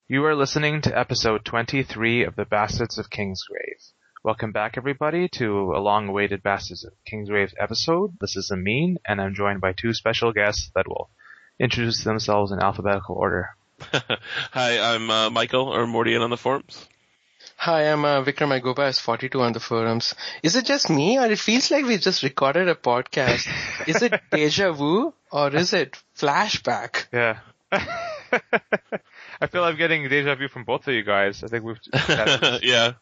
You are listening to episode 23 of the Bastards of Kingsgrave. Welcome back, everybody, to a long-awaited Bastards of Kingsgrave episode. This is Amin, and I'm joined by two special guests that will introduce themselves in alphabetical order. Hi, I'm Michael, or Mordian on the forums. Hi, I'm Vikram. I go by as 42 on the forums. Is it just me, or it feels like we just recorded a podcast? Is it deja vu, or is it flashback? Yeah. I feel I'm getting deja vu from both of you guys. I think we've Yeah.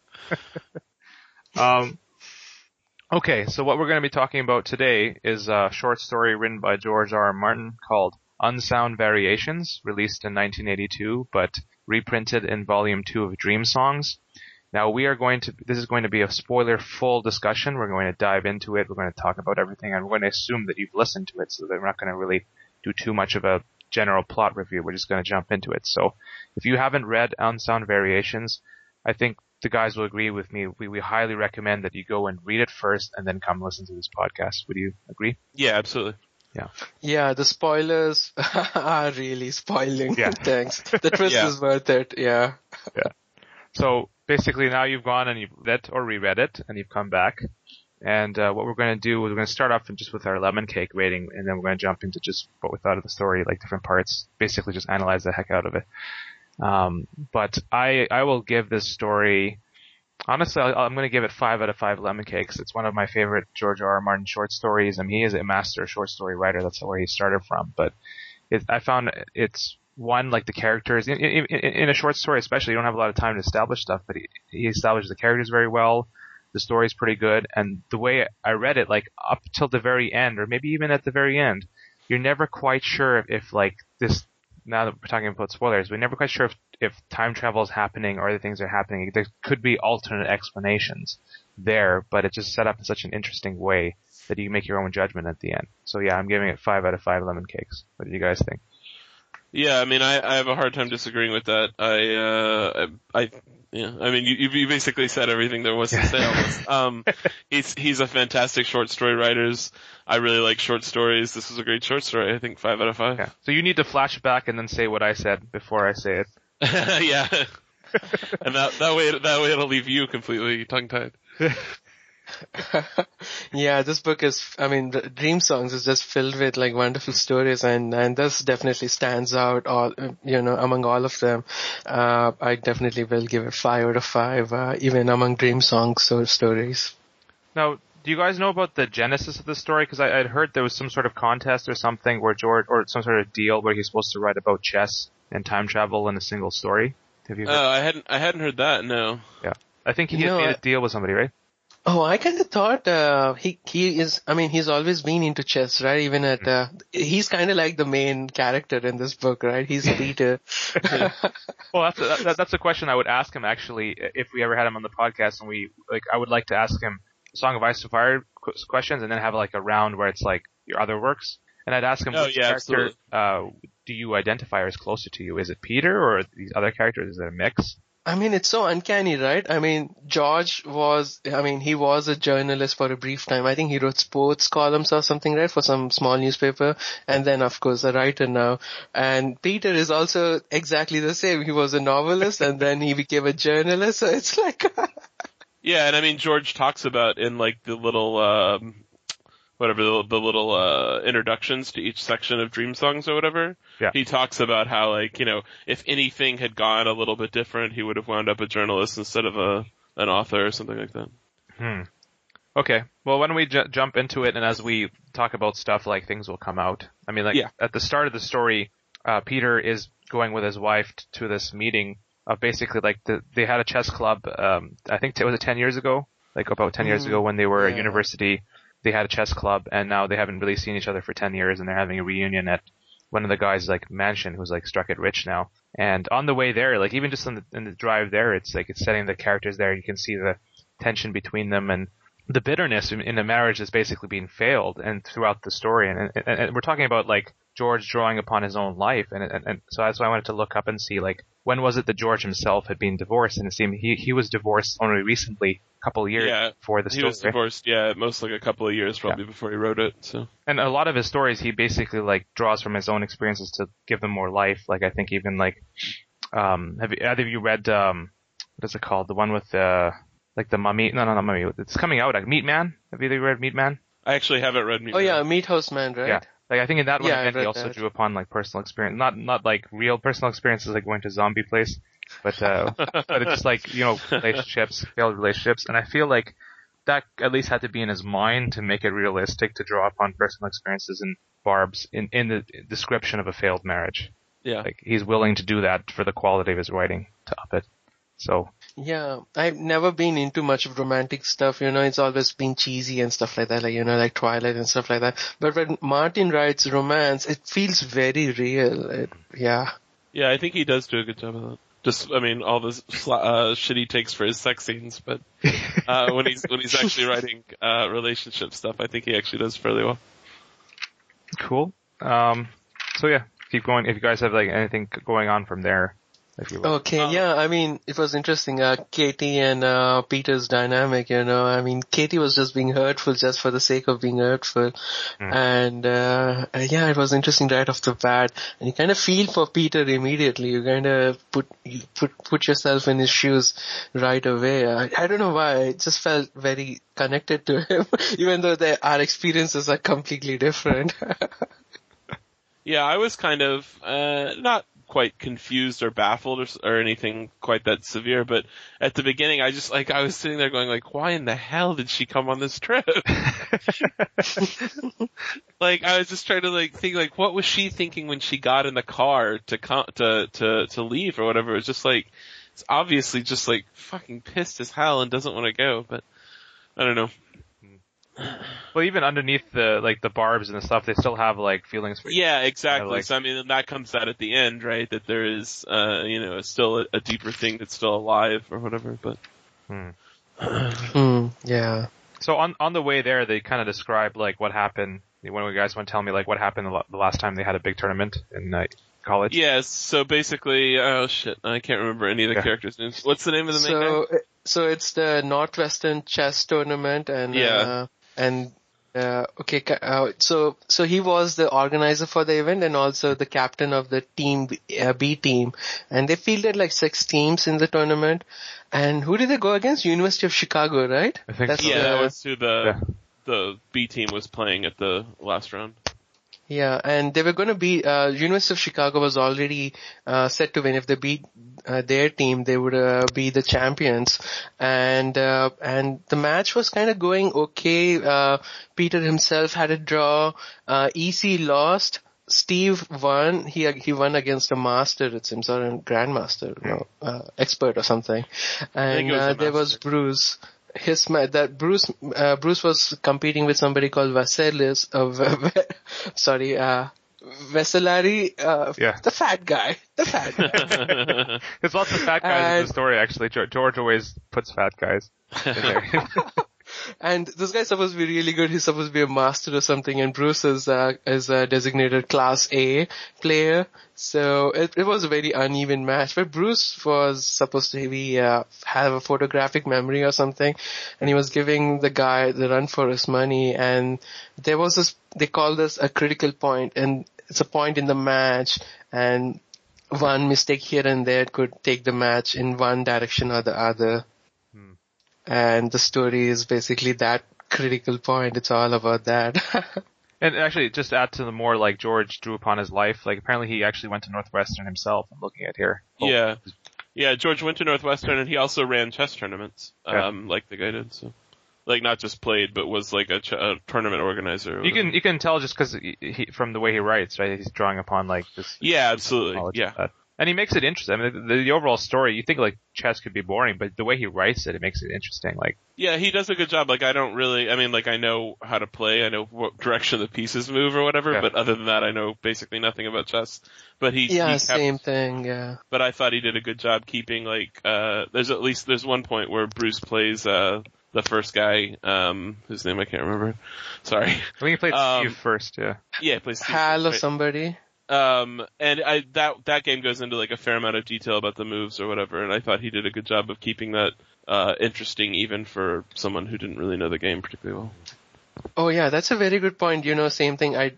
Okay, so what we're going to be talking about today is a short story written by George R. R. Martin called Unsound Variations, released in 1982, but reprinted in Volume 2 of Dream Songs. Now this is going to be a spoiler-full discussion. We're going to dive into it. We're going to talk about everything, and we're going to assume that you've listened to it, so that we're not going to really do too much of a general plot review. We're just going to jump into it. So if you haven't read Unsound Variations, I think the guys will agree with me. We highly recommend that you go and read it first and then come listen to this podcast. Would you agree? Yeah, absolutely. Yeah, the spoilers are really spoiling. Yeah. Thanks. The twist is worth it. Yeah. So basically now you've gone and you've read or reread it and you've come back. And what we're going to do is we're going to start off just with our lemon cake rating, and then we're going to jump into just what we thought of the story, like different parts, basically just analyze the heck out of it. But I will give this story, honestly, I'm going to give it 5 out of 5 lemon cakes. It's one of my favorite George R. R. Martin short stories. I mean, he is a master short story writer. That's where he started from. But I found it's one, like the characters, in a short story especially, you don't have a lot of time to establish stuff, but he established the characters very well. The story's pretty good, and the way I read it, like up till the very end, or maybe even at the very end, you're never quite sure if like this, now that we're talking about spoilers, we're never quite sure if time travel is happening or other things are happening. There could be alternate explanations there, but it's just set up in such an interesting way that you make your own judgment at the end. So yeah, I'm giving it 5 out of 5 lemon cakes. What do you guys think? Yeah, I mean, I have a hard time disagreeing with that. Yeah, I mean, you basically said everything there was to say almost. He's a fantastic short story writer. I really like short stories. This was a great short story. I think 5 out of 5. Yeah. So you need to flash back and then say what I said before I say it. Yeah. And that way it'll leave you completely tongue-tied. Yeah, this book is, I mean, the Dream Songs is just filled with like wonderful stories, and this definitely stands out among all of them. I definitely will give it 5 out of 5, even among Dream Songs stories. Now, do you guys know about the genesis of the story? Because I'd heard there was some sort of contest or something where George, or some sort of deal where he's supposed to write about chess and time travel in a single story. Have you heard? I hadn't heard that, no. Yeah. I think he had made a deal with somebody, right? Oh, I kind of thought he is. I mean, he's always been into chess, right? Even at he's kind of like the main character in this book, right? He's Peter. Well, that's a question I would ask him actually if we ever had him on the podcast, and I would like to ask him Song of Ice and Fire questions, and then have like a round where it's like your other works, and I'd ask him which character do you identify as closer to you? Is it Peter or these other characters? Is it a mix? I mean, it's so uncanny, right? I mean, George he was a journalist for a brief time. I think he wrote sports columns or something, right, for some small newspaper. And then, of course, a writer now. And Peter is also exactly the same. He was a novelist and then he became a journalist. So it's like... Yeah, and I mean, George talks about in like the little... the little introductions to each section of Dream Songs or whatever. Yeah. He talks about how, like, if anything had gone a little bit different, he would have wound up a journalist instead of an author or something like that. Okay. Well, why don't we jump into it, and as we talk about stuff, like, things will come out. I mean, At the start of the story, Peter is going with his wife to this meeting of basically, like, they had a chess club, I think, was it 10 years ago? Like, about 10 years ago when they were at university. They had a chess club, and now they haven't really seen each other for 10 years, and they're having a reunion at one of the guys' like mansion who's like struck it rich now. And on the way there, like even just in the drive there, it's like it's setting the characters there. You can see the tension between them and the bitterness in a marriage that's basically being failed and throughout the story. And we're talking about like George drawing upon his own life, and so that's why I wanted to look up and see like when was it that George himself had been divorced, and it seemed he was divorced only recently, a couple of years before the story. He was divorced, most like a couple of years probably before he wrote it. So, and a lot of his stories he basically like draws from his own experiences to give them more life. Like I think even like Have either of you read, what is it called? The one with like the mummy? No, not mummy. It's coming out. Like Meat Man. Have either of you read Meat Man? I actually haven't read Meat Oh Man. yeah, Meat House Man, right? Yeah. Like I think in that one, Yeah, I again, he read also that. drew upon like personal experience, not like real personal experiences like going to zombie place, but it's just like, you know, relationships, failed relationships, and I feel like that at least had to be in his mind to make it realistic to draw upon personal experiences and Barb's in the description of a failed marriage. Yeah. Like he's willing to do that for the quality of his writing to up it. So Yeah, I've never been into much of romantic stuff, you know, it's always been cheesy and stuff like that, like, you know, like Twilight and stuff like that. But when Martin writes romance, it feels very real. Yeah. Yeah, I think he does do a good job of that. Just, I mean, all the shit he takes for his sex scenes, but when he's actually writing relationship stuff, I think he actually does fairly well. cool. So yeah, keep going. If you guys have like anything going on from there, if you will. Okay, yeah, I mean, it was interesting, Katie and Peter's dynamic, you know, I mean, Katie was just being hurtful just for the sake of being hurtful, and yeah, it was interesting right off the bat, and you kind of feel for Peter immediately, you kind of put yourself in his shoes right away. I don't know why, it just felt very connected to him, even though our experiences are completely different. Yeah, I was kind of not quite confused or baffled or anything quite that severe, but at the beginning I was sitting there going like, why in the hell did she come on this trip? Like I was just trying to like think like, what was she thinking when she got in the car to leave or whatever? It was just like, it's obviously just like fucking pissed as hell and doesn't want to go, but I don't know. Well, even underneath the barbs and the stuff, they still have like feelings for you. Yeah, exactly. Like, so I mean, that comes out at the end, right? That there is, you know, still a deeper thing that's still alive or whatever. But Yeah. So on the way there, they kind of describe like what happened. One of you guys want to tell me like what happened the last time they had a big tournament in college? yes. So basically, oh shit, I can't remember any of the characters' names. What's the name of the main guy? So it's the Northwestern Chess Tournament, and Yeah. So he was the organizer for the event and also the captain of the team B team, and they fielded like 6 teams in the tournament. And who did they go against? University of Chicago, right? I think so. Yeah, that was who the B team was playing at the last round. Yeah, and they were going to be, University of Chicago was already set to win. If they beat their team, they would be the champions. And the match was kind of going okay. Peter himself had a draw. EC lost. Steve won. He won against a master, it seems, or a grandmaster, expert or something. And there was Bruce. Bruce was competing with somebody called Vasilis, Veselari, the fat guy. There's lots of fat guys in the story, actually. George always puts fat guys in there. And this guy's supposed to be really good. He's supposed to be a master or something, and Bruce is a designated Class A player. So it was a very uneven match. But Bruce was supposed to be have a photographic memory or something, and he was giving the guy the run for his money. And there was this, they call this a critical point, and it's a point in the match, and one mistake here and there could take the match in one direction or the other. And the story is basically that critical point. It's all about that. And actually, just to add to the more like George drew upon his life, like apparently he actually went to Northwestern himself. I'm looking at here. Yeah. Yeah, George went to Northwestern and he also ran chess tournaments, like the guy did, so. Like not just played, but was like a tournament organizer. You can tell just because he from the way he writes, right? He's drawing upon like this. Yeah, absolutely. Yeah. And he makes it interesting. I mean, the overall story, you think like chess could be boring, but the way he writes it makes it interesting. Like, yeah, he does a good job. Like, I know how to play. I know what direction the pieces move or whatever, but other than that, I know basically nothing about chess. But same thing, yeah. But I thought he did a good job keeping like, there's one point where Bruce plays, the first guy, whose name I can't remember. Sorry. I think he played Steve first, yeah. Yeah, he plays Steve. Hal or somebody. And that game goes into like a fair amount of detail about the moves or whatever, and I thought he did a good job of keeping that interesting even for someone who didn't really know the game particularly well. Oh yeah, that's a very good point. Same thing. I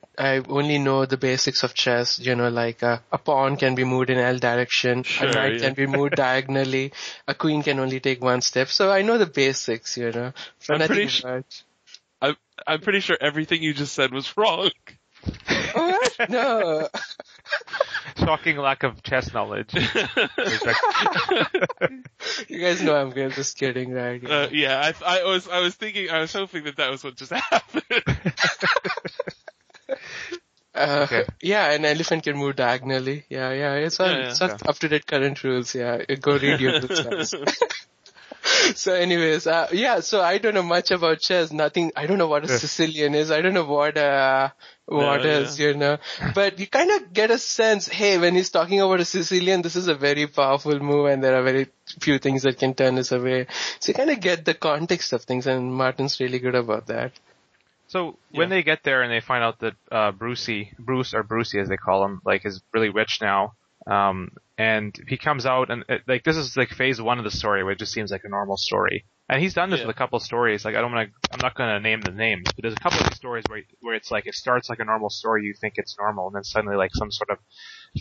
only know the basics of chess. Like a pawn can be moved in L direction, Sure, a knight yeah. can be moved diagonally, a queen can only take one step. So I know the basics. But I'm nothing pretty much. I'm pretty sure everything you just said was wrong. What? No. Shocking lack of chess knowledge. You guys know I'm just kidding, right? Yeah, I was hoping that was what just happened. Okay. Yeah, an elephant can move diagonally. Yeah, it's all, Yeah. it's all up to date current rules. Yeah, go read your rules, guys. So anyways, so I don't know much about chess. Nothing. I don't know what a Sicilian is. I don't know what is, But you kind of get a sense, hey, when he's talking about a Sicilian, this is a very powerful move and there are very few things that can turn us away. So you kind of get the context of things, and Martin's really good about that. So when they get there and they find out that Bruce as they call him, like is really rich now, and he comes out and this is like phase 1 of the story, where it just seems like a normal story. And he's done this with a couple of stories. Like I'm not gonna name the names, but there's a couple of these stories where it's like it starts like a normal story, you think it's normal, and then suddenly like some sort of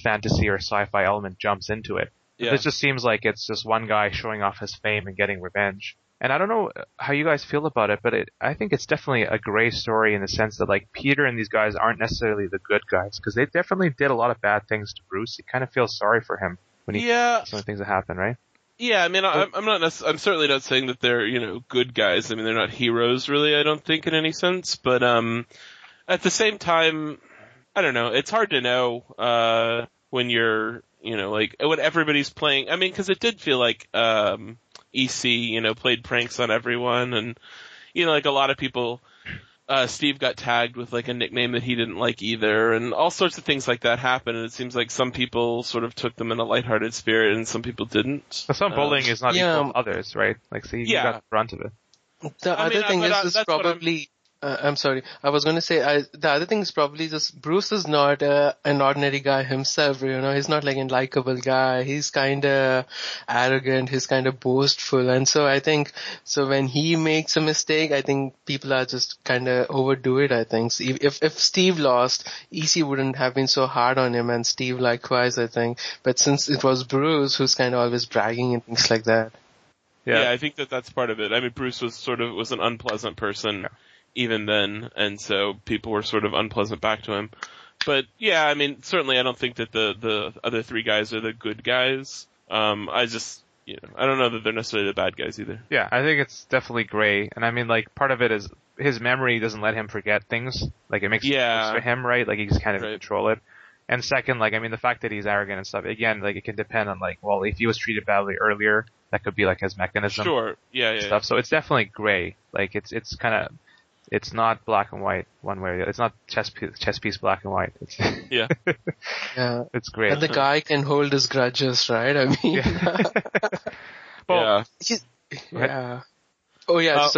fantasy or sci-fi element jumps into it. Yeah. This just seems like it's just one guy showing off his fame and getting revenge. And I don't know how you guys feel about it, but I think it's definitely a gray story in the sense that like Peter and these guys aren't necessarily the good guys, because they definitely did a lot of bad things to Bruce. You kind of feel sorry for him when some of the things that happen, right? Yeah, I mean, I'm certainly not saying that they're, good guys. I mean, they're not heroes really, I don't think in any sense, but, at the same time, I don't know, it's hard to know, when you're, like, when everybody's playing, I mean, cause it did feel like, EC, played pranks on everyone, and, like a lot of people, Steve got tagged with like a nickname that he didn't like either, and all sorts of things like that happened, and it seems like some people sort of took them in a lighthearted spirit and some people didn't. Some bullying is not equal to others, right? Like, so you got the brunt of it. The other thing is probably... I'm sorry. I was going to say, the other thing is probably just Bruce is not an ordinary guy himself, He's not like a likable guy. He's kind of arrogant. He's kind of boastful. And so I think, when he makes a mistake, I think people are just kind of overdo it, I think. So if Steve lost, EC wouldn't have been so hard on him, and Steve likewise, I think. But since it was Bruce who's kind of always bragging and things like that. Yeah, I think that's part of it. I mean, Bruce was an unpleasant person. Yeah. Even then, and so people were sort of unpleasant back to him. But yeah, I mean, certainly I don't think that the other three guys are the good guys. I just, I don't know that they're necessarily the bad guys either. Yeah, I think it's definitely gray. And I mean, like, part of it is his memory doesn't let him forget things. Like, it makes it worse for him, right? Like, he just kind of control it. And second, like, I mean, the fact that he's arrogant and stuff, again, like, it can depend on, like, well, if he was treated badly earlier, that could be, like, his mechanism. Sure, yeah. Stuff. So it's definitely gray. Like, it's kind of... It's not black and white one way or the other. It's not chess piece black and white. It's yeah. It's great. And the guy can hold his grudges, right? I mean, well, yeah. Oh yeah.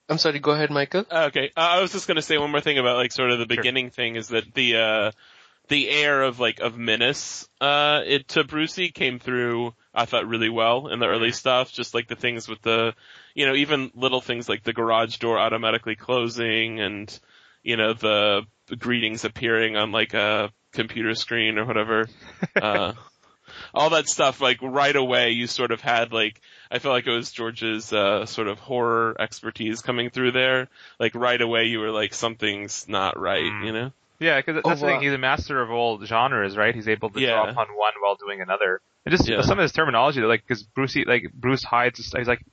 I'm sorry. Go ahead, Michael. Okay. I was just going to say one more thing about like sort of the beginning thing is that the air of menace to Brucey came through, I thought, really well in the early stuff. Just like the things with the, even little things like the garage door automatically closing and, the greetings appearing on like a computer screen or whatever. All that stuff, like right away you sort of had like, I feel like it was George's, sort of horror expertise coming through there. Like right away you were like, something's not right, Yeah, because that's the thing. He's a master of all genres, right? He's able to draw upon one while doing another. And just some of his terminology, like, because Bruce hides. He's like,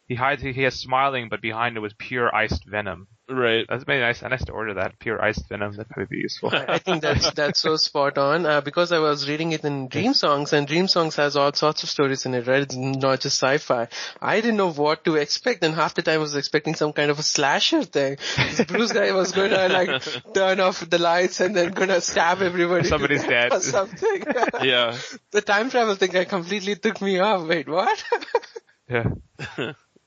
he has smiling, but behind it was pure iced venom. Right. That's maybe nice to order that pure iced venom. That would be useful. I think that's so spot on. Because I was reading it in Dream Songs, and Dream Songs has all sorts of stories in it, right? It's not just sci-fi. I didn't know what to expect, and half the time I was expecting some kind of a slasher thing. This Bruce guy was going to like turn off the lights and then going to stab everybody. Somebody's dead or something. Yeah. The time travel thing completely took me off. Wait, what? Yeah.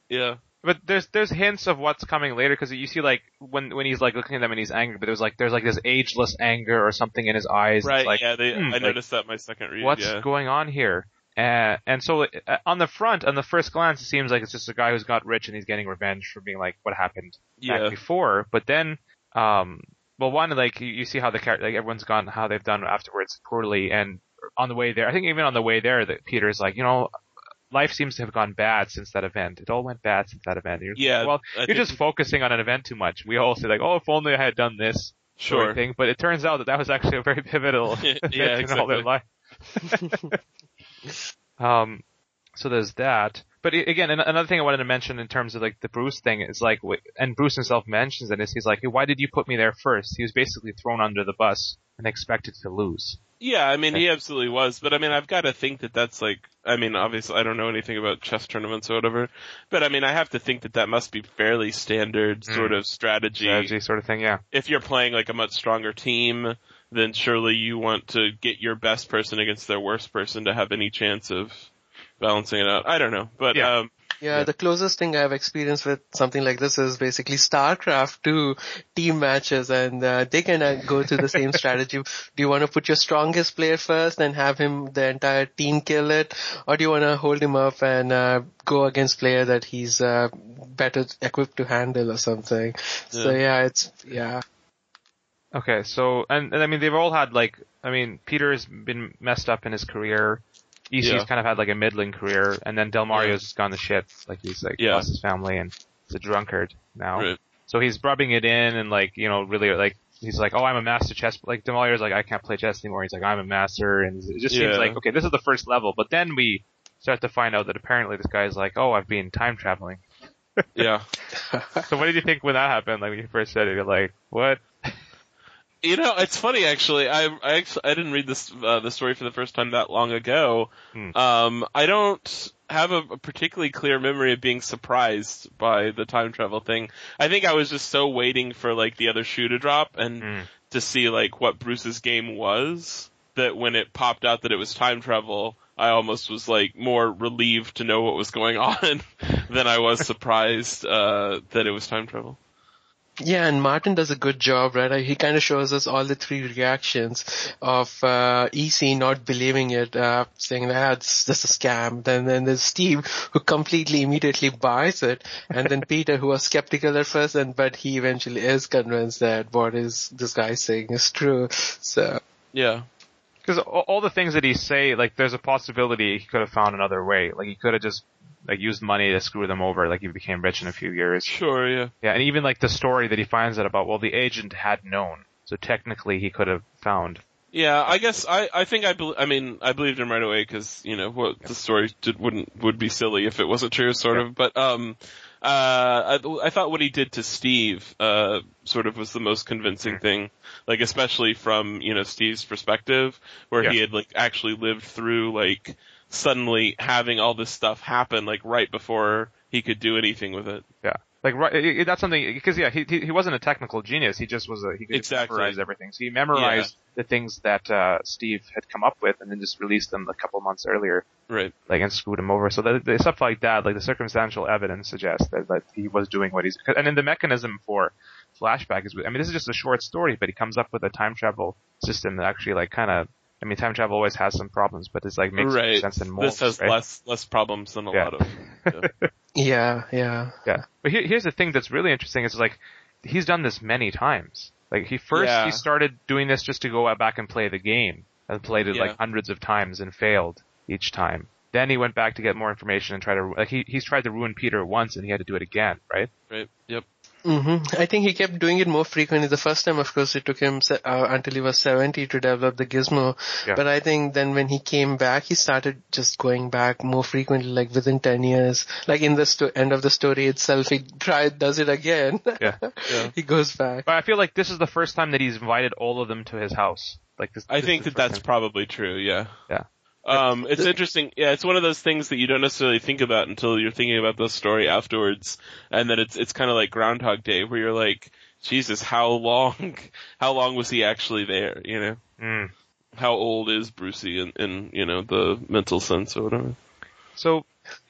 Yeah. But there's hints of what's coming later, because you see like when he's like looking at them and he's angry, but there's like this ageless anger or something in his eyes. Right. Like, I noticed that my second read. What's going on here? And so on the first glance, it seems like it's just a guy who's got rich and he's getting revenge for being like what happened back before. But then, well, one, like you see how the character, like everyone's gone, how they've done afterwards poorly. And on the way there, I think even on the way there, that Peter's like, life seems to have gone bad since that event. It all went bad since that event. You're just focusing on an event too much. We all say like, oh, if only I had done this sort of thing. But it turns out that was actually a very pivotal event in all their life. So there's that. But again, another thing I wanted to mention in terms of like the Bruce thing is like, and Bruce himself mentions it, is he's like, hey, why did you put me there first? He was basically thrown under the bus and expected to lose. Yeah, I mean, he absolutely was. But I mean, I've got to think that that's like, I mean, obviously I don't know anything about chess tournaments or whatever, but I mean, I have to think that must be fairly standard sort of strategy sort of thing, yeah. If you're playing like a much stronger team, then surely you want to get your best person against their worst person to have any chance of balancing it out. I don't know, but yeah, the closest thing I've experienced with something like this is basically StarCraft 2 team matches, and they can go through the same strategy. Do you want to put your strongest player first and have the entire team kill it, or do you want to hold him up and go against player that he's better equipped to handle or something? Yeah. So Okay, so, and I mean, they've all had Peter's been messed up in his career. EC's kind of had like a middling career, and then Del Mario's just gone to shit. Like he's lost his family and he's a drunkard now. Right. So he's rubbing it in and really like, he's like, oh, I'm a master chess. Like Del Mario's like, I can't play chess anymore. He's like, I'm a master. And it just seems like, okay, this is the first level. But then we start to find out that apparently this guy's like, oh, I've been time traveling. Yeah. So what did you think when that happened? Like when you first said it, you're like, what? It's funny actually. I didn't read this the story for the first time that long ago. I don't have a particularly clear memory of being surprised by the time travel thing. I think I was just so waiting for like the other shoe to drop and to see like what Bruce's game was, that when it popped out that it was time travel, I almost was like more relieved to know what was going on than I was surprised that it was time travel. Yeah, and Martin does a good job, right? He kind of shows us all the three reactions of EC not believing it, saying that it's just a scam. Then there's Steve, who completely immediately buys it, and then Peter, who was skeptical at first, but he eventually is convinced that what is this guy saying is true. So yeah. Because all the things that he say, like, there's a possibility he could have found another way. Like, he could have just used money to screw them over, like he became rich in a few years. Sure, yeah. Yeah, and even like the story that he finds out about, well, the agent had known, so technically he could have found. Yeah, I guess I think I believed him right away because what the story would be silly if it wasn't true, sort of. But I thought what he did to Steve sort of was the most convincing thing, like especially from Steve's perspective, where he had like actually lived through like suddenly having all this stuff happen like right before he could do anything with it. Yeah. Like, right, that's something, because he wasn't a technical genius, he just was he could just memorize everything. So he memorized the things that Steve had come up with and then just released them a couple months earlier. Right. Like, and screwed him over. So the stuff like that, like the circumstantial evidence suggests that he was doing what and then the mechanism for flashback is, this is just a short story, but he comes up with a time travel system that actually like kind of, time travel always has some problems, but it's like makes sense in molds. This has less problems than a lot of. Yeah. But here's the thing that's really interesting is like he's done this many times. Like he started doing this just to go back and play the game, and played it like hundreds of times and failed each time. Then he went back to get more information and he's tried to ruin Peter once and he had to do it again, right? Right. Yep. I think he kept doing it more frequently. The first time, of course, it took him until he was 70 to develop the gizmo. Yeah. But I think then when he came back, he started just going back more frequently, like within 10 years. Like in the end of the story itself, he does it again. Yeah. He goes back. But I feel like this is the first time that he's invited all of them to his house. Like this. I think that's probably true. Yeah. Yeah. It's interesting. Yeah, it's one of those things that you don't necessarily think about until you're thinking about the story afterwards, and then it's kind of like Groundhog Day, where you're like, Jesus, how long was he actually there? How old is Brucey in the mental sense or whatever? So,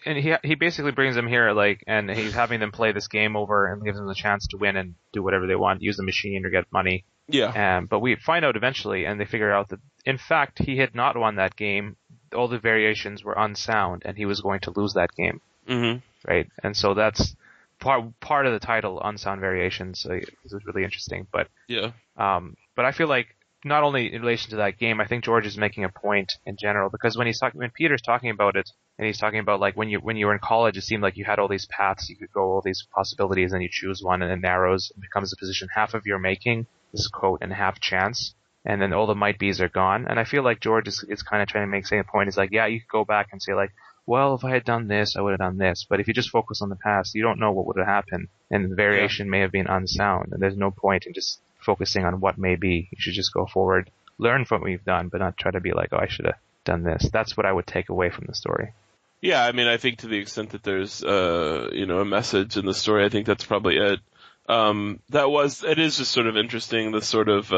and he basically brings them here, like, and he's having them play this game over and gives them the chance to win and do whatever they want, use the machine or get money. Yeah. But we find out eventually, and they figure out that, in fact, he had not won that game. all the variations were unsound, and he was going to lose that game. Mm-hmm. Right? And so that's part of the title, Unsound Variations. This is really interesting. But Yeah. but I feel like not only in relation to that game, I think George is making a point in general, because when Peter's talking about it, and he's talking about like when you were in college, it seemed like you had all these paths, you could go all these possibilities, and you choose one, and it narrows, it becomes a position half of your making, this quote, and half chance, and then all the might be's are gone. And I feel like George is kind of trying to make the same point. He's like, yeah, you could go back and say like, well, if I had done this, I would have done this. But if you just focus on the past, you don't know what would have happened, and the variation may have been unsound, and there's no point in just focusing on what may be. You should just go forward, learn from what you've done, but not try to be like, oh, I should have done this. That's what I would take away from the story. Yeah, I mean, I think to the extent that there's, a message in the story, I think that's probably it. It is just sort of interesting, the sort of,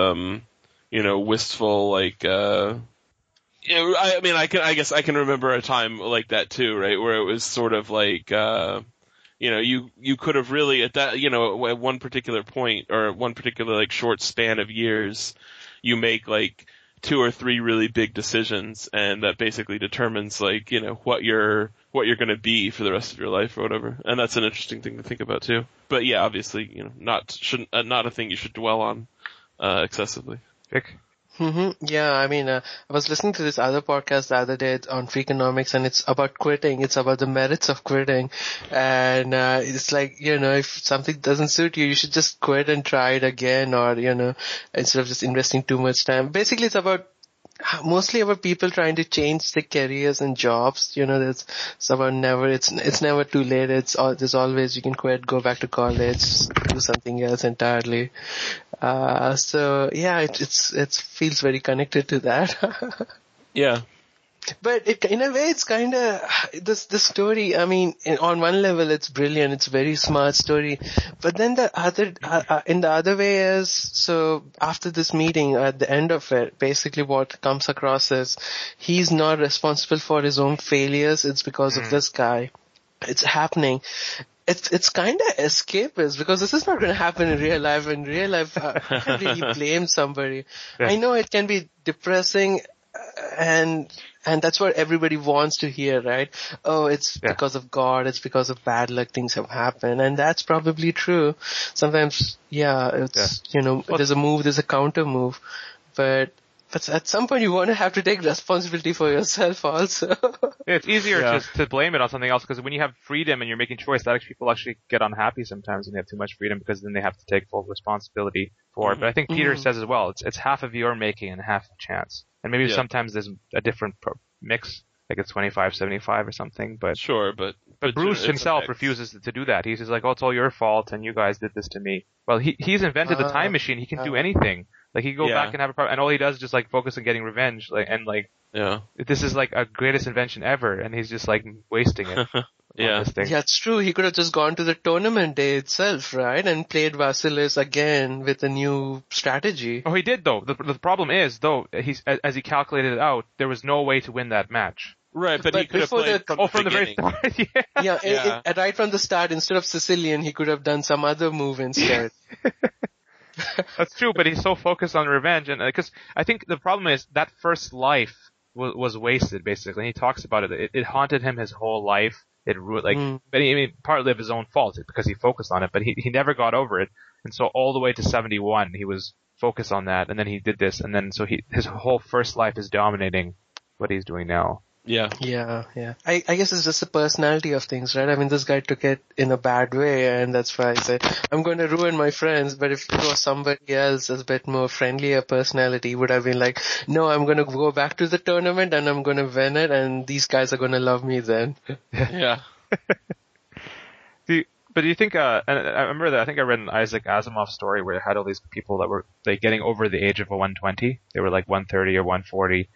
wistful, like, I guess I can remember a time like that too, right? Where it was sort of like, you could have really at that, at one particular point or one particular like short span of years, you make like 2 or 3 really big decisions, and that basically determines like, what you're going to be for the rest of your life or whatever. And that's an interesting thing to think about too. But yeah, obviously, not a thing you should dwell on, excessively. Vic? Mm-hmm. Yeah, I mean, I was listening to this other podcast the other day on Freakonomics, and it's about quitting. It's about the merits of quitting. And, it's like, if something doesn't suit you, you should just quit and try it again, or, instead of just investing too much time. Basically, it's mostly about people trying to change their careers and jobs. It's about it's never too late. There's always, you can quit, go back to college, do something else entirely. So yeah, it feels very connected to that. Yeah. But in a way, it's kind of this story. I mean, on one level, it's brilliant. It's a very smart story. But then in the other way is, so after this meeting, at the end of it, basically what comes across is he's not responsible for his own failures. It's because of this guy. It's happening. It's kind of escapist, because this is not going to happen in real life. In real life, you can't really blame somebody. Yeah. I know it can be depressing, and that's what everybody wants to hear, right? Oh, it's because of God, it's because of bad luck, things have happened. And that's probably true. Sometimes, there's a move, there's a counter move. But at some point you want to have to take responsibility for yourself also. It's easier to blame it on something else, because when you have freedom and you're making choice, people actually get unhappy sometimes when they have too much freedom, because then they have to take full responsibility for it. But I think Peter says as well, it's half of your making and half of chance. And maybe sometimes there's a different mix, like it's 25-75 or something. But sure, but Bruce himself refuses to do that. He's just like, oh, it's all your fault, and you guys did this to me. Well, he's invented the time machine. He can do anything. Like, he can go back and have a problem, and all he does is just like focus on getting revenge. This is like a greatest invention ever, and he's just like wasting it. Yeah, it's true. He could have just gone to the tournament day itself, right, and played Vasilis again with a new strategy. Oh, he did though. The problem is though, as he calculated it out, there was no way to win that match. Right, but he could have played from the very start. Right from the start, instead of Sicilian, he could have done some other move instead. That's true, but he's so focused on revenge, and because I think the problem is that first life was wasted, basically. And he talks about it. It haunted him his whole life. But partly of his own fault, because he focused on it, but he never got over it. And so all the way to 71, he was focused on that, and then he did this, and then so his whole first life is dominating what he's doing now. Yeah. I guess it's just the personality of things, right? I mean, this guy took it in a bad way, and that's why I said, I'm going to ruin my friends. But if it was somebody else, a bit more friendlier personality, would have been like, no, I'm going to go back to the tournament and I'm going to win it, and these guys are going to love me then. Yeah. But do you think, and I remember that, I think I read an Isaac Asimov story where it had all these people that were like getting over the age of 120. They were like 130 or 140.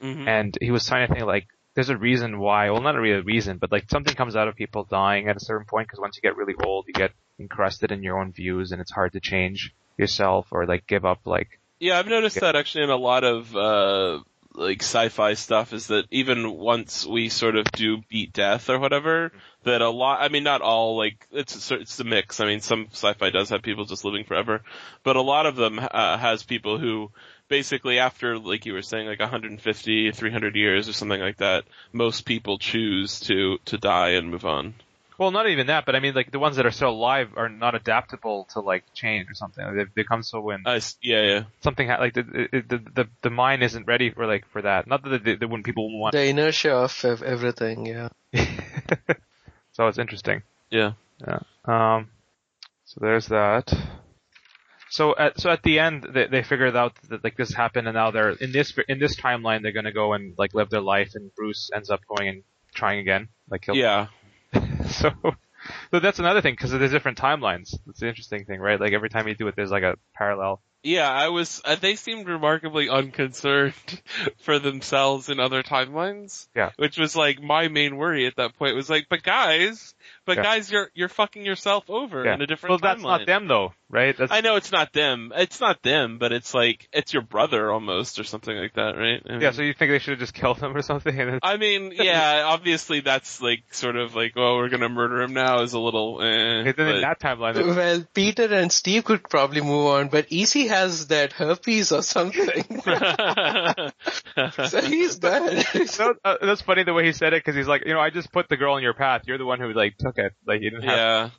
Mm-hmm. And he was trying to think like, there's a reason why, well, not a real reason, but like something comes out of people dying at a certain point, because once you get really old, you get encrusted in your own views, and it's hard to change yourself or like give up like. Yeah, I've noticed that actually in a lot of, like sci-fi stuff, is that even once we sort of do beat death or whatever, that a lot, I mean, not all, like, it's a mix. I mean, some sci-fi does have people just living forever, but a lot of them has people who basically after, like you were saying, like 150, 300 years or something like that, most people choose to die and move on. Well, not even that, but I mean, like, the ones that are still alive are not adaptable to, like, change or something. They've become so Yeah. something, like, the mind isn't ready for, like, for that. Not that when people want... The inertia of everything, yeah. So it's interesting. Yeah. Yeah. So there's that. So at the end, they figured out that, like, this happened, and now they're, in this timeline, they're gonna go and, like, live their life, and Bruce ends up going and trying again. Like, Yeah. So that's another thing, because there's different timelines. That's the interesting thing, right? Like, every time you do it, there's like a parallel. Yeah, they seemed remarkably unconcerned for themselves in other timelines. Yeah. Which was like my main worry at that point was like, but guys, you're fucking yourself over in a different timeline. Well, that's not them though, right? I know it's not them. It's not them, but it's like, it's your brother almost or something like that, right? I mean, yeah, so you think they should have just killed him or something? I mean, yeah, obviously that's like sort of like, oh, we're gonna murder him now is a little, Then in that timeline... Well, Peter and Steve could probably move on, but EC has that herpes or something. So he's dead. That's funny the way he said it, because he's like, I just put the girl in your path. You're the one who, like, took it. Like, you didn't have...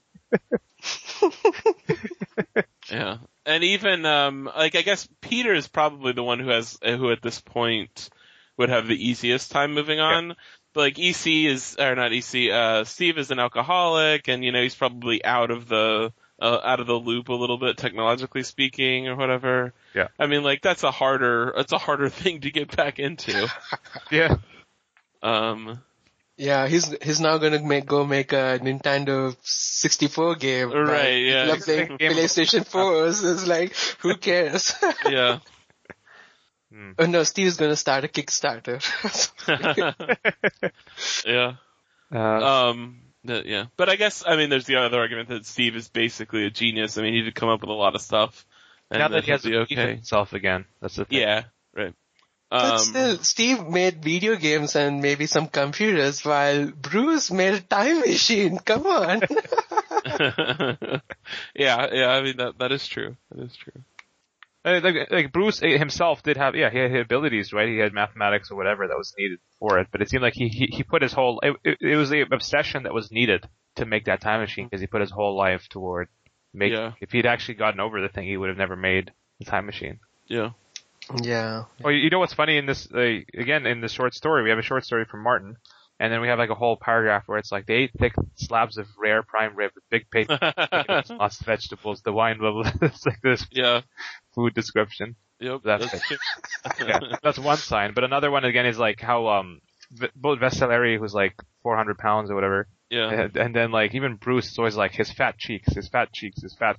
Yeah. And even, like, I guess Peter is probably the one who at this point would have the easiest time moving on. Yeah. But, like, Steve is an alcoholic, and, he's probably out of the loop a little bit, technologically speaking, or whatever. Yeah. I mean, like, that's a harder thing to get back into. Yeah. Yeah, he's now gonna make a Nintendo 64 game. Right, yeah. Playing PlayStation 4, so it's like, who cares? Yeah. Oh no, Steve's gonna start a Kickstarter. Yeah. Yeah. But I guess, I mean, there's the other argument that Steve is basically a genius. I mean, he did come up with a lot of stuff. And now that he has to believe in himself again. That's the thing. Yeah, right. But still, Steve made video games and maybe some computers, while Bruce made a time machine. Come on. Yeah, I mean, that is true. That is true. Like Bruce himself did have, he had abilities, right? He had mathematics or whatever that was needed for it, but it seemed like he put his whole, it was the obsession that was needed to make that time machine, because he put his whole life toward making, if he'd actually gotten over the thing, he would have never made the time machine. Yeah. Yeah. Oh, you know what's funny in this, again, in the short story, we have a short story from Martin, and then we have like a whole paragraph where it's like, they ate thick slabs of rare prime rib with big potatoes, lots of vegetables, the wine level, it's like this food description. Yep. That's it. Yeah, that's one sign. But another one again is like how, both Vestellari, who's like 400 pounds or whatever. Yeah. And then like even Bruce is always like his fat cheeks.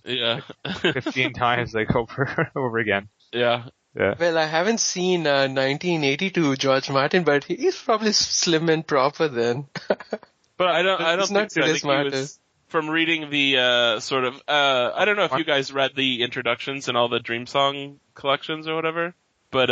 Yeah. Like 15 times like over again. Yeah. Yeah. Well, I haven't seen 1982 George Martin, but he's probably slim and proper then. But I don't it's think not so. I think Martin. he was, from reading the sort of I don't know if you guys read the introductions and all the Dream Song collections or whatever, but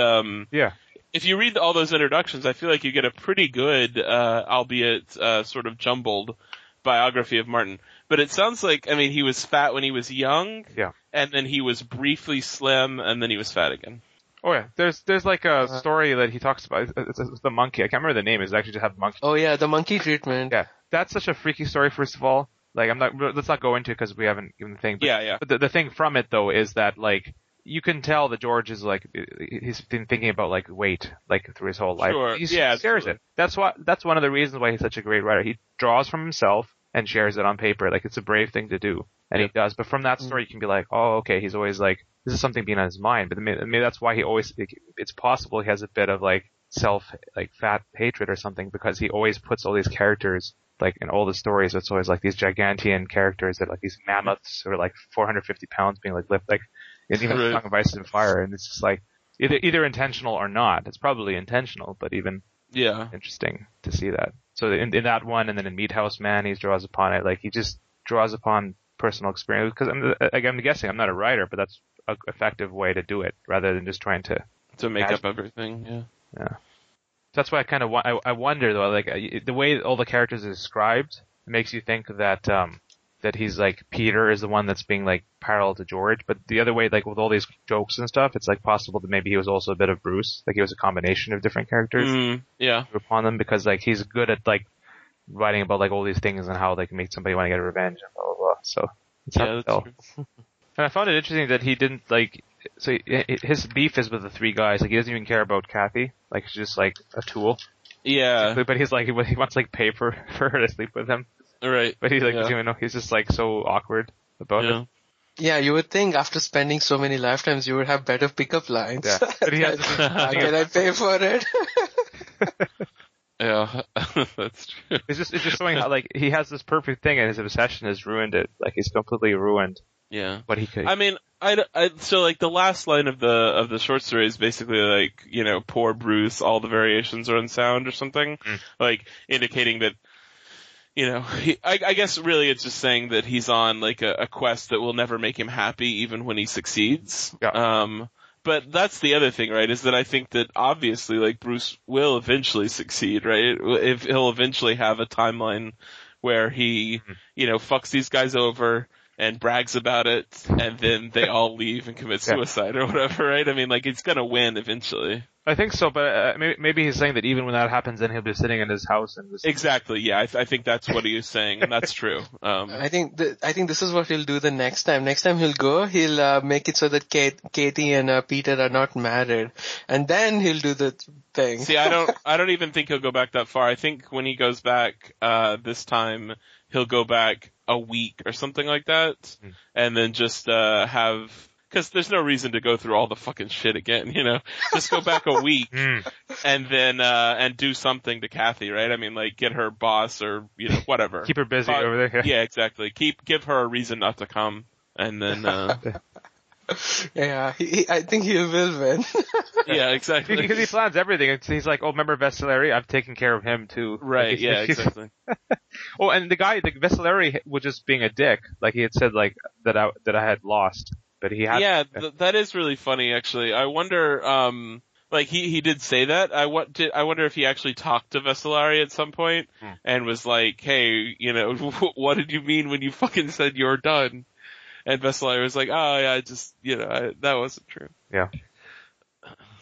if you read all those introductions, I feel like you get a pretty good, albeit sort of jumbled, biography of Martin. But it sounds like, I mean, he was fat when he was young, and then he was briefly slim, and then he was fat again. Oh yeah, there's like a story that he talks about. It's the monkey. I can't remember the name. It's actually just have monkey. Oh yeah, the monkey treatment. Yeah, that's such a freaky story. First of all, like let's not go into it because we haven't given the thing. But, But the thing from it though is that like you can tell that George is like he's been thinking about like weight like through his whole life. Sure. He shares it. That's one of the reasons why he's such a great writer. He draws from himself and shares it on paper. Like it's a brave thing to do, and he does. But from that story, you can be like, oh, okay, he's always like. This is something being on his mind, but maybe that's why he always, it's possible he has a bit of like fat hatred or something, because he always puts all these characters, like in all the stories, it's always like these gigantean characters that like these mammoths who are like 450 pounds being like lifted, like, and even Song of Ice and Fire, and it's just like, either intentional or not. It's probably intentional, but even interesting to see that. So in that one, and then in Meat House Man, he draws upon it, like he just draws upon personal experience, because I'm guessing, I'm not a writer, but that's an effective way to do it, rather than just trying to make up everything. Yeah. That's why I kind of I wonder though, like the way all the characters are described makes you think that that he's like Peter is the one that's being like parallel to George, but the other way, like with all these jokes and stuff, it's like possible that maybe he was also a bit of Bruce, like he was a combination of different characters Yeah. upon them, because like he's good at like writing about like all these things and how they can make somebody want to get revenge and blah blah blah. So it's hard to tell. True. And I found it interesting that he didn't like. So his beef is with the three guys. Like he doesn't even care about Kathy. Like she's just like a tool. Yeah. But he's like he wants like pay for her to sleep with him. Right. But he's like doesn't even know. He's just like so awkward about it. Yeah, you would think after spending so many lifetimes you would have better pickup lines. Yeah. But he has. Can I pay for it? Yeah, that's true. It's just showing how like he has this perfect thing and his obsession has ruined it. Like he's completely ruined. Yeah. What he could. I mean, so like the last line of the short story is basically like, you know, poor Bruce, all the variations are unsound or something, like indicating that, you know, I guess really it's just saying that he's on like a quest that will never make him happy even when he succeeds. Yeah. But that's the other thing, right, is that I think that obviously like Bruce will eventually succeed, right? If he'll eventually have a timeline where he, you know, fucks these guys over and brags about it, and then they all leave and commit suicide or whatever, right? I mean, like, he's gonna win eventually. I think so, but maybe he's saying that even when that happens, then he'll be sitting in his house and just... Exactly, yeah. I think that's what he is saying, and that's true. I think this is what he'll do the next time. Next time he'll make it so that Katie and Peter are not married, and then he'll do the thing. See, I don't even think he'll go back that far. I think when he goes back this time, he'll go back a week or something like that, and then just have... Because there's no reason to go through all the fucking shit again, you know? Just go back a week and then and do something to Kathy, right? I mean, like, get her boss or, you know, whatever. Keep her busy over there. Yeah, exactly. Give her a reason not to come, and then... Yeah, I think he will win. Yeah, exactly. Because he plans everything. He's like, oh, remember Vesselary? I've taken care of him too. Right, like, yeah, exactly. Oh, and the Vesselary was just being a dick. Like, he had said, like, that I had lost. But he had... Yeah, that is really funny, actually. I wonder, like, he did say that. I wonder if he actually talked to Vesselary at some point and was like, hey, you know, what did you mean when you fucking said you're done? And Vesselary was like, oh, yeah, I just, you know, that wasn't true. Yeah.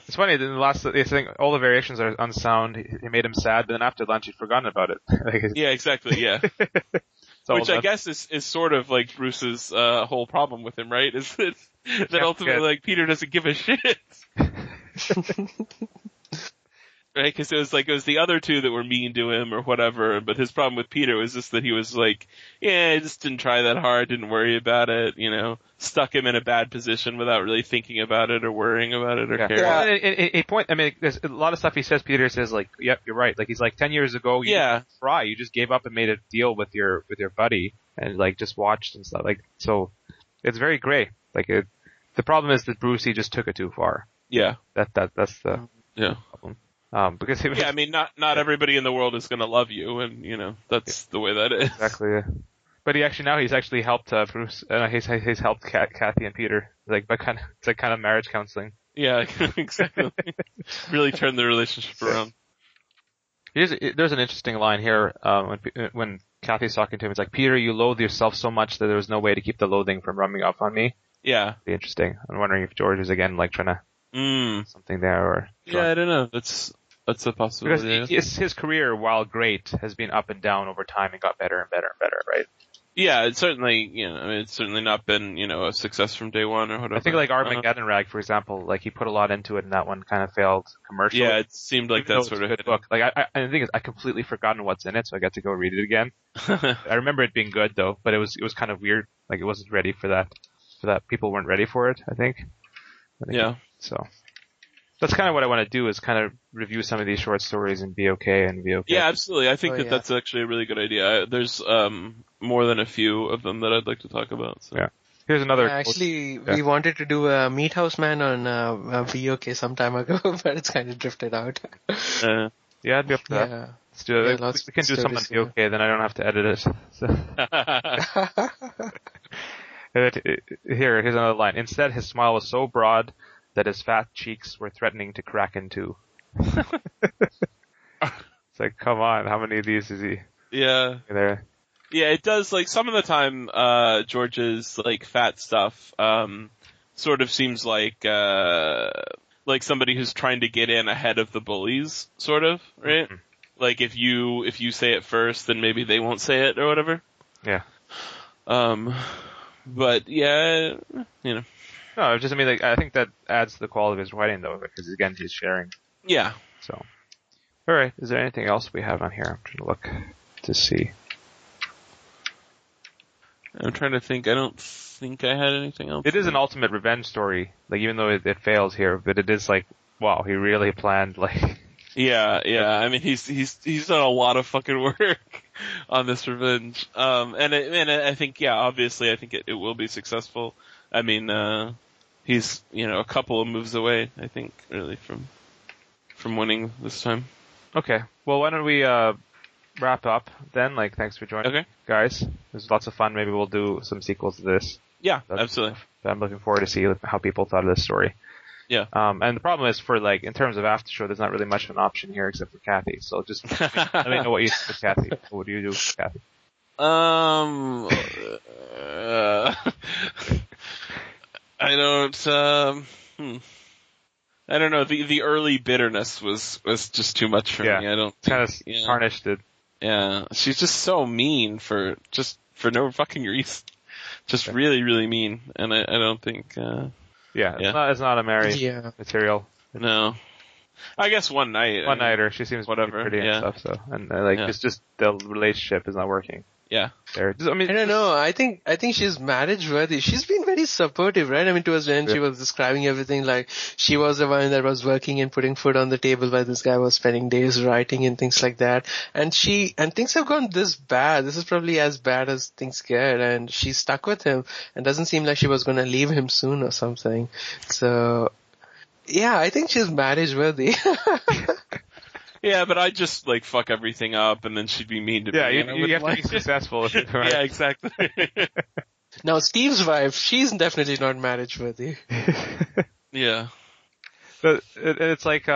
It's funny, in the last thing, all the variations are unsound. He made him sad, but then after lunch he'd forgotten about it. Yeah, exactly, yeah. Which I guess is sort of like Bruce's whole problem with him, right? Is that ultimately, like, Peter doesn't give a shit. Right? Because it was the other two that were mean to him or whatever, but his problem with Peter was just that he was like, yeah, I just didn't try that hard, didn't worry about it, you know, stuck him in a bad position without really thinking about it or worrying about it or caring. Yeah. I mean, there's a lot of stuff he says, Peter says, like, yep, you're right. Like, he's like, 10 years ago, you didn't try. You just gave up and made a deal with your buddy and, like, just watched and stuff. Like, so, it's very gray. Like, the problem is that Bruce, he just took it too far. Yeah. That's the problem. Because I mean, not everybody in the world is gonna love you, and, you know, that's the way that is. Exactly, yeah. But he's actually helped, Bruce, he's helped Kathy and Peter, like, it's like kind of marriage counseling. Yeah, exactly. Really turned the relationship around. There's an interesting line here, when Kathy's talking to him, it's like, Peter, you loathe yourself so much that there was no way to keep the loathing from rubbing off on me. Yeah. Be interesting. I'm wondering if George is again, like, trying to, something there, or... Yeah, I don't know. That's a possibility. Because his career, while great, has been up and down over time and got better and better and better, right? Yeah, it's certainly, you know, it's certainly not been, you know, a success from day one or whatever. I think like Armageddon Rag, for example, like he put a lot into it and that one kind of failed commercially. Yeah, it seemed like that sort of good book. Like and the thing is, I completely forgotten what's in it, so I got to go read it again. I remember it being good though, but it was kind of weird. Like it wasn't ready for that. People weren't ready for it, I think. Yeah. So. That's kind of what I want to do, is kind of review some of these short stories and be okay. Yeah, absolutely. I think that's actually a really good idea. There's more than a few of them that I'd like to talk about. So. Yeah. Here's another. Actually, we wanted to do a Meat House Man on VOK some time ago, but it's kind of drifted out. Yeah, I'd be up for that. Yeah. Let's do it. Yeah, we can do something on VOK, then I don't have to edit it. So. Here's another line. Instead, his smile was so broad that his fat cheeks were threatening to crack in two. It's like, come on, how many of these is he? Yeah. There. Yeah, it does, like, some of the time, George's, like, fat stuff, sort of seems like somebody who's trying to get in ahead of the bullies, sort of, right? Mm-hmm. Like, if you say it first, then maybe they won't say it or whatever. Yeah. But, yeah, you know. No, I mean, like, I think that adds to the quality of his writing, though, because, again, he's sharing. Yeah. So. Alright, is there anything else we have on here? I'm trying to look to see. I'm trying to think. I don't think I had anything else. It is an ultimate revenge story, like, even though it fails here, but it is like, wow, he really planned, like... Yeah. I mean, he's done a lot of fucking work on this revenge. And I think, yeah, obviously, I think it will be successful. I mean, he's, a couple of moves away, I think, really, from winning this time. Okay. Well, why don't we, wrap up then? Like, thanks for joining, guys. It was lots of fun. Maybe we'll do some sequels to this. Yeah, absolutely. I'm looking forward to see how people thought of this story. Yeah. And the problem is for, like, in terms of after show, there's not really much of an option here except for Kathy. So just let me know what you think of Kathy. What do you do with Kathy? I don't know. The early bitterness was just too much for me. I don't kind of tarnished it. Yeah, she's just so mean for no fucking reason. Just really, really mean, and I don't think. It's not a married material. No, I guess one nighter. She seems pretty and stuff. So it's just the relationship is not working. Yeah. I don't know. I think she's marriage worthy. She's been very supportive, right? I mean, towards the end, she was describing everything like she was the one that was working and putting food on the table while this guy was spending days writing and things like that. And things have gone this bad. This is probably as bad as things get. And she stuck with him and doesn't seem like she was going to leave him soon or something. So, yeah, I think she's marriage worthy. Yeah, but I'd just, like, fuck everything up, and then she'd be mean to me. Yeah, you have to be successful. Right? Yeah, exactly. Now, Steve's wife, she's definitely not marriage worthy. Yeah. But it's like,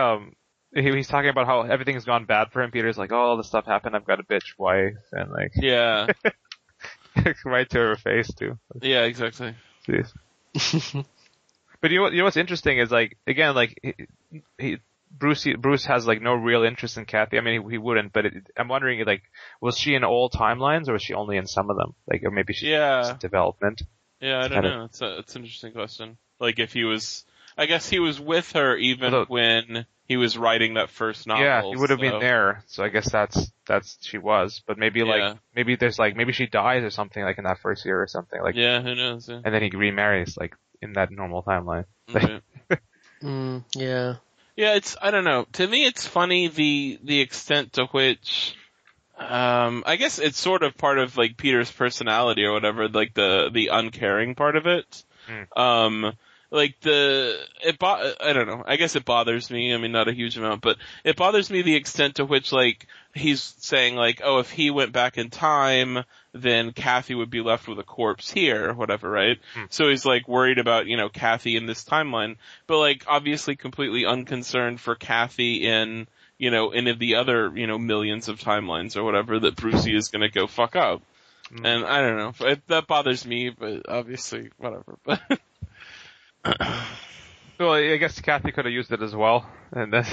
he's talking about how everything's gone bad for him. Peter's like, oh, all this stuff happened, I've got a bitch wife, and like... Yeah. Right to her face, too. Yeah, exactly. Jeez. But you know what's interesting is, like, again, like, Bruce has, like, no real interest in Kathy. I mean, he wouldn't, but I'm wondering, like, was she in all timelines or was she only in some of them? Like, or maybe she's just development. Yeah, I don't know. It's an interesting question. Like, if he was, I guess he was with her even when he was writing that first novel. Yeah, he would have been there. So I guess that's she was. But maybe, like, maybe she dies or something, like, in that first year or something. Like, yeah, who knows? Yeah. And then he remarries, like, in that normal timeline. Right. Yeah. Yeah, I don't know. To me, it's funny the extent to which, I guess it's sort of part of, like, Peter's personality or whatever, like the uncaring part of it. Like I don't know. I guess it bothers me. I mean, not a huge amount, but it bothers me the extent to which, like, he's saying, like, oh, if he went back in time, then Kathy would be left with a corpse here or whatever, right? So he's, like, worried about, Kathy in this timeline, but, like, obviously completely unconcerned for Kathy in, any of the other, millions of timelines or whatever that Brucey is gonna go fuck up. And I don't know. That bothers me, but obviously, whatever. But well, I guess Kathy could have used it as well. And then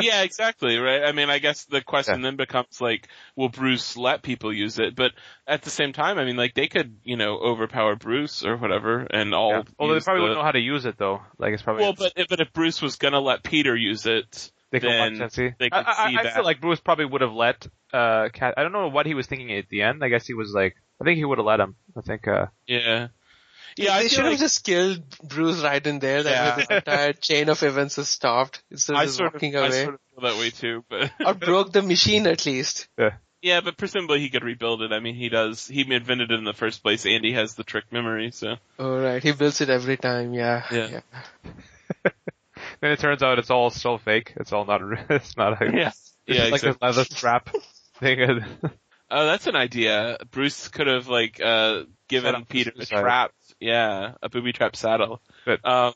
yeah, exactly, right? I mean, I guess the question then becomes, like, will Bruce let people use it? But at the same time, I mean, like, they could, overpower Bruce or whatever and all. Yeah. Well, they probably wouldn't know how to use it, though. Like, it's probably... Well, but if Bruce was gonna let Peter use it, they could see that. I feel like Bruce probably would have let, Kat... I don't know what he was thinking at the end. I guess he was like... I think he would have let him. I think, Yeah. Yeah, they should have just killed Bruce right in there. That way the entire chain of events has stopped instead of just walking away. I sort of feel that way too, but or broke the machine at least. Yeah, but presumably he could rebuild it. I mean, he does. He invented it in the first place, and he has the trick memory. So. Oh right, he builds it every time. Yeah. Then it turns out it's all still fake. It's all not. It's not. It's like a leather strap thing. Oh, that's an idea. Bruce could have, like, given Peter a trap. Yeah, a booby trap saddle. But,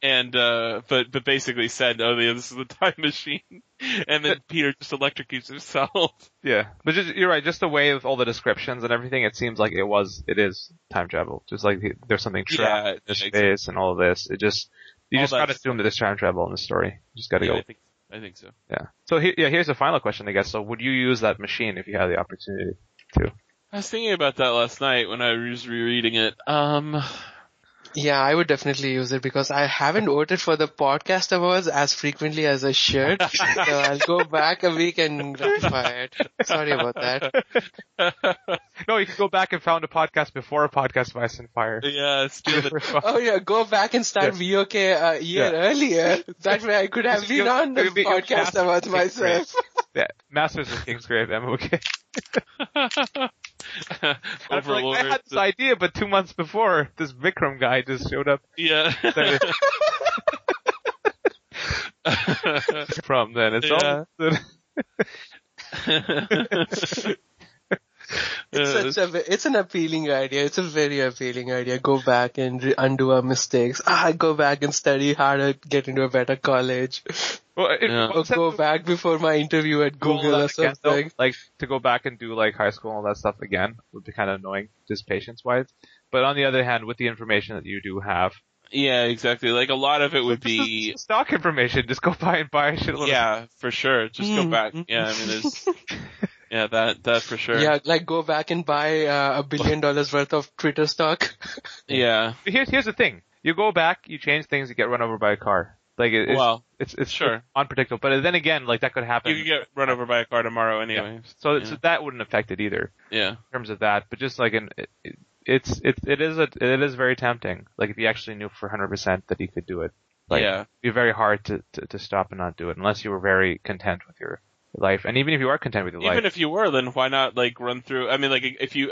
and, but basically said, oh, yeah, this is the time machine. And then Peter just electrocutes himself. Yeah, but you're right. Just the way with all the descriptions and everything, it seems like it is time travel. Just like there's something trapped in space and all of this. You just gotta assume that there's time travel in the story. You just gotta go. I think so. Yeah. So here's the final question, I guess. So would you use that machine if you had the opportunity to? I was thinking about that last night when I was rereading it. Yeah, I would definitely use it because I haven't voted for the podcast awards as frequently as I should. So I'll go back a week and rectify it. Sorry about that. No, you can go back and found a podcast before a podcast by Ice and Fire. Yeah, steal the... Oh yeah, go back and start VOK a year earlier. That way I could have been on the podcast awards myself. Yeah, Masters of Kingsgrave, MOK. Overlord. I had this idea, but 2 months before, this Vikram guy just showed up. Yeah. From then, it's all. It's an appealing idea. It's a very appealing idea. Go back and undo our mistakes. Go back and study harder, get into a better college. Well, or go back before my interview at Google or something. Again, like, to go back and do, like, high school and all that stuff again would be kind of annoying, just patience-wise. But on the other hand, with the information that you do have... Yeah, exactly. Like, a lot of it would be... stock information. Just go buy a shitload. Yeah, for sure. Just go back. Yeah, I mean, there's... Yeah, that for sure. Yeah, like go back and buy $1 billion worth of Twitter stock. Yeah. Here's the thing. You go back, you change things, you get run over by a car. Like it's sure unpredictable. But then again, like that could happen. You could get run over by a car tomorrow anyway. Yeah. So that wouldn't affect it either. Yeah. In terms of that, but just like it is very tempting. Like if you actually knew for 100% that you could do it. Like, it'd be very hard to stop and not do it unless you were very content with your life. And even if you are content with your life. Even if you were, then why not like run through, I mean like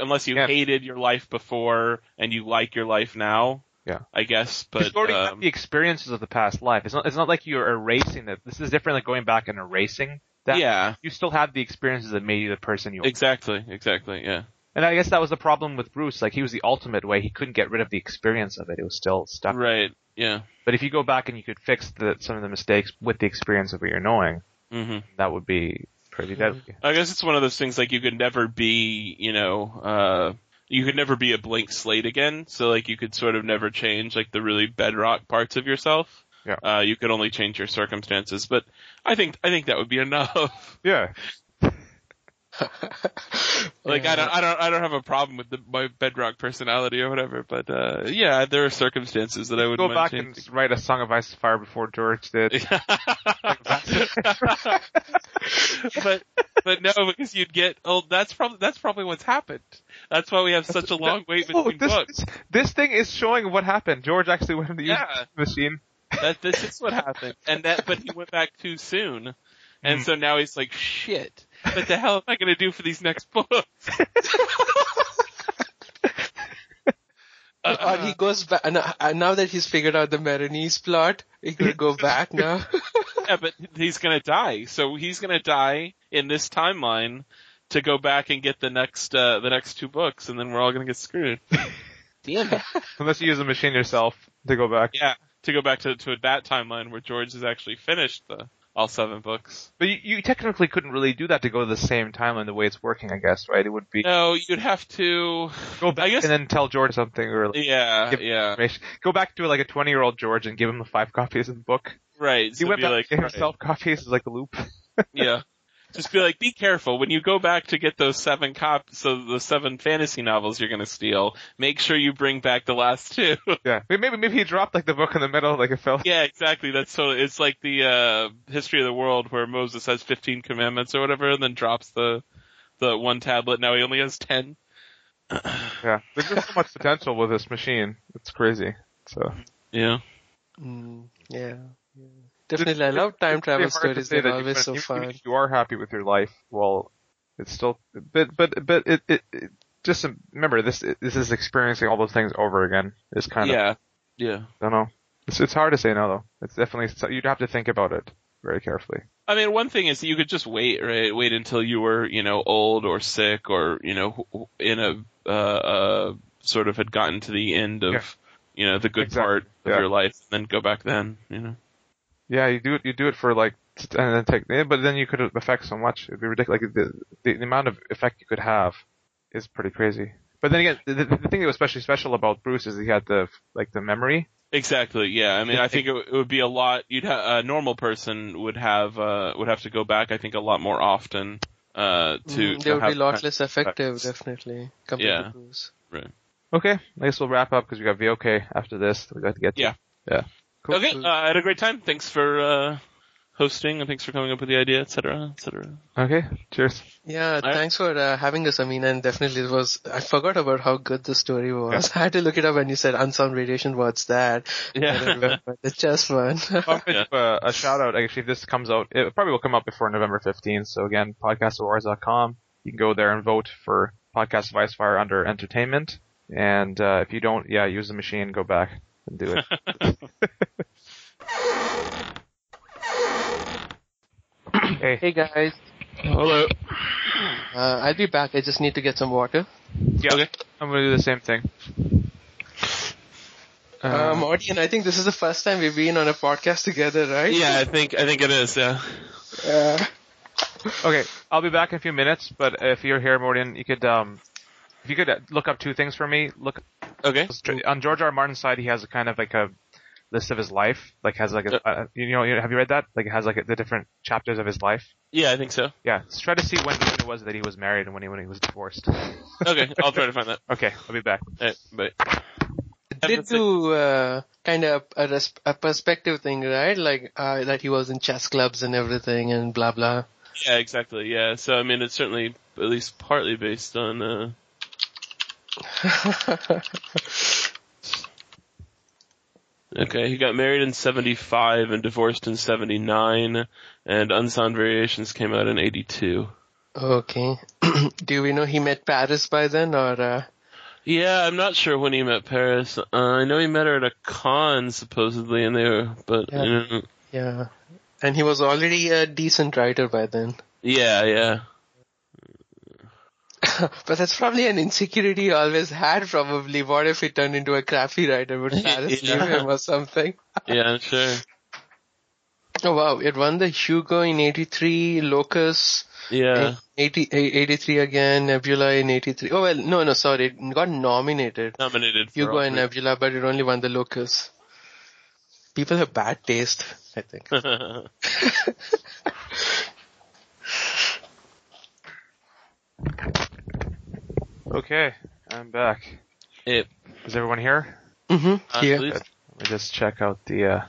unless you hated your life before and you like your life now. Yeah. I guess, but. You already have the experiences of the past life. It's not like you're erasing it. This is different, like going back and erasing that. Yeah. You still have the experiences that made you the person you are. Exactly, yeah. And I guess that was the problem with Bruce. Like, he was the ultimate way. He couldn't get rid of the experience of it. It was still stuck. Right, yeah. But if you go back and you could fix some of the mistakes with the experience of what you're knowing, that would be pretty deadly. I guess it's one of those things like you could never be, you could never be a blank slate again. So like you could sort of never change like the really bedrock parts of yourself. Yeah. You could only change your circumstances, but I think that would be enough. Yeah. Like I don't have a problem with my bedrock personality or whatever, but there are circumstances that I would go back and write a Song of Ice and Fire before George did. but no, because you'd get that's probably what's happened. That's why we have such a long wait between books. This thing is showing what happened. George actually went to use the machine. This is what happened, but he went back too soon, and so now he's like, shit. What the hell am I going to do for these next books? Or he goes back, now that he's figured out the Maronese plot, he could go back now. Yeah, but he's going to die. So he's going to die in this timeline to go back and get the next 2 books, and then we're all going to get screwed. Damn it. Unless you use the machine yourself to go back. Yeah, to go back to that timeline where George has actually finished all 7 books. But you technically couldn't really do that to go to the same timeline the way it's working, I guess, right? It would be... No, you'd have to... Go back and then tell George something or... Go back to like a 20-year-old George and give him the 5 copies of the book. Right. He went back to himself copies as like a loop. Yeah. Just be like, be careful. When you go back to get those 7 the 7 fantasy novels you're gonna steal, make sure you bring back the last 2. Yeah. Maybe he dropped like the book in the middle, like it fell. Yeah, exactly. It's like the, History of the World where Moses has 15 commandments or whatever and then drops the 1 tablet. Now he only has 10. Yeah. There's just so much potential with this machine. It's crazy. So. Yeah. Yeah. Definitely, I love time travel stories. They're always so fun. Even if you are happy with your life, well, it's still, but it just remember this is experiencing all those things over again. It's kind of, yeah. I don't know. It's hard to say no though. It's definitely, you'd have to think about it very carefully. I mean, one thing is you could just wait, right? Wait until you were, old or sick or, in a, sort of had gotten to the end of, the good part of your life and then go back then, Yeah, you do it for like and then but then you could affect so much. It'd be ridiculous. Like the amount of effect you could have is pretty crazy. But then again, the thing that was especially special about Bruce is he had the memory. Exactly. Yeah. I mean, I think it would be a lot. A normal person would have to go back. I think a lot more often. They would be a lot less effective, definitely, compared to Bruce. Right. Okay. I guess we'll wrap up because we got VOK after this. We got to get to. Yeah. Cool. Okay. I had a great time. Thanks for hosting, and thanks for coming up with the idea, etc., etc. Okay. Cheers. Yeah, thanks for having us, Amin, and definitely I forgot about how good the story was. I had to look it up when you said Unsound Radiation, what's that? Yeah. It's just fun. A shout out, actually, if this comes out, it probably will come out before November 15th, so again, podcastawars.com. You can go there and vote for Podcast Vicefire under Entertainment, and if you don't, use the machine, go back and do it. Hey guys. Hello. I'll be back. I just need to get some water. Yeah. Okay. I'm gonna do the same thing. Marty, and I think this is the first time we've been on a podcast together, right? Yeah, I think it is. Yeah. Okay, I'll be back in a few minutes. But if you're here, Morgan, you could if you could look up two things for me. Okay. On George R. R. Martin's side, he has a kind of like a list of his life, like has like have you read that? Like it has like the different chapters of his life. Yeah, I think so. Yeah, so try to see when it was that he was married and when he was divorced. Okay, I'll try to find that. Okay, I'll be back. Bye. Did do kind of a perspective thing, right? Like that he was in chess clubs and everything and blah blah. Yeah, exactly. Yeah, so I mean, it's certainly at least partly based on. Okay, he got married in 75 and divorced in 79, and Unsound Variations came out in 82. Okay. Do we know he met Paris by then, or? Yeah, I'm not sure when he met Paris. I know he met her at a con, supposedly, and Yeah. And he was already a decent writer by then. Yeah. But that's probably an insecurity he always had, probably. What if he turned into a crappy writer? Would Paris leave him or something? Yeah, I'm sure. Oh wow, it won the Hugo in 83, Locus in 83 again, Nebula in 83. Oh well, no, sorry, it got nominated. Nominated for Hugo and Nebula, but it only won the Locus. People have bad taste, I think. Okay, I'm back. Yep. Is everyone here? Mm-hmm. Yeah. Let me just check out the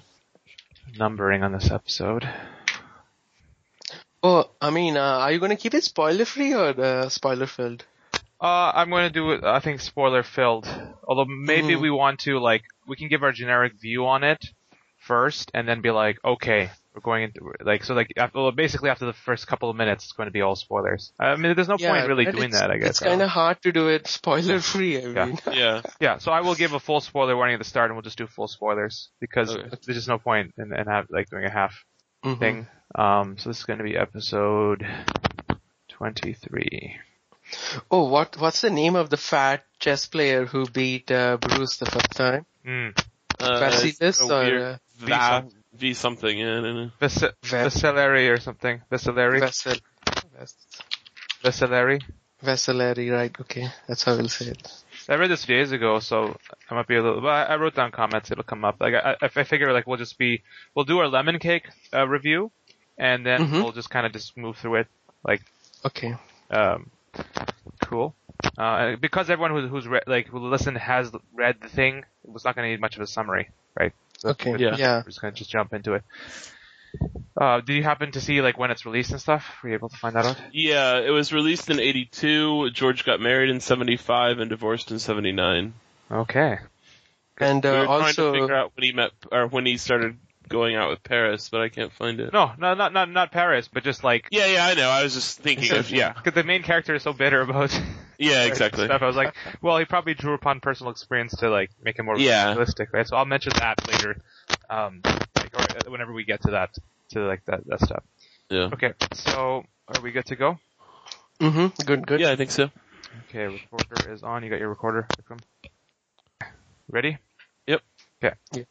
numbering on this episode. Oh, I mean, are you going to keep it spoiler-free or spoiler-filled? I'm going to do it, I think, spoiler-filled. Although maybe we want to, we can give our generic view on it first and then be like, okay, we're going into, basically after the first couple of minutes, it's going to be all spoilers. I mean, there's no point really doing that, I guess. It's kind of hard to do it spoiler-free, I mean. Yeah. So I will give a full spoiler warning at the start and we'll just do full spoilers because there's just no point in doing a half thing. So this is going to be episode 23. Oh, what's the name of the fat chess player who beat Bruce the first time? Vasilis or V something, yeah, I don't know. Vasilary or something. Vasilary, right, okay. That's how we'll say it. I read this a few days ago, so I might be a little, but I wrote down comments, it'll come up. I figure we'll do our lemon cake review, and then we'll just kind of just move through it, Okay. Cool. Because everyone who listened has read the thing, it was not going to need much of a summary, right? So okay. We're just going to just jump into it. Did you happen to see when it's released and stuff? Were you able to find that out? Yeah, it was released in 82. George got married in 75 and divorced in 79. Okay. And we were also trying to figure out when he met or when he started going out with Paris, but I can't find it. No, not Paris, but just Yeah, I know. I was just thinking of because the main character is so bitter about Yeah, exactly. stuff. I was like, well, he probably drew upon personal experience to make it more realistic, right? So I'll mention that later, or whenever we get to that, that stuff. Yeah. Okay, so are we good to go? Mm-hmm. Good. Yeah, I think so. Okay, recorder is on. You got your recorder, Vikram? Ready? Yep. Okay. Yeah.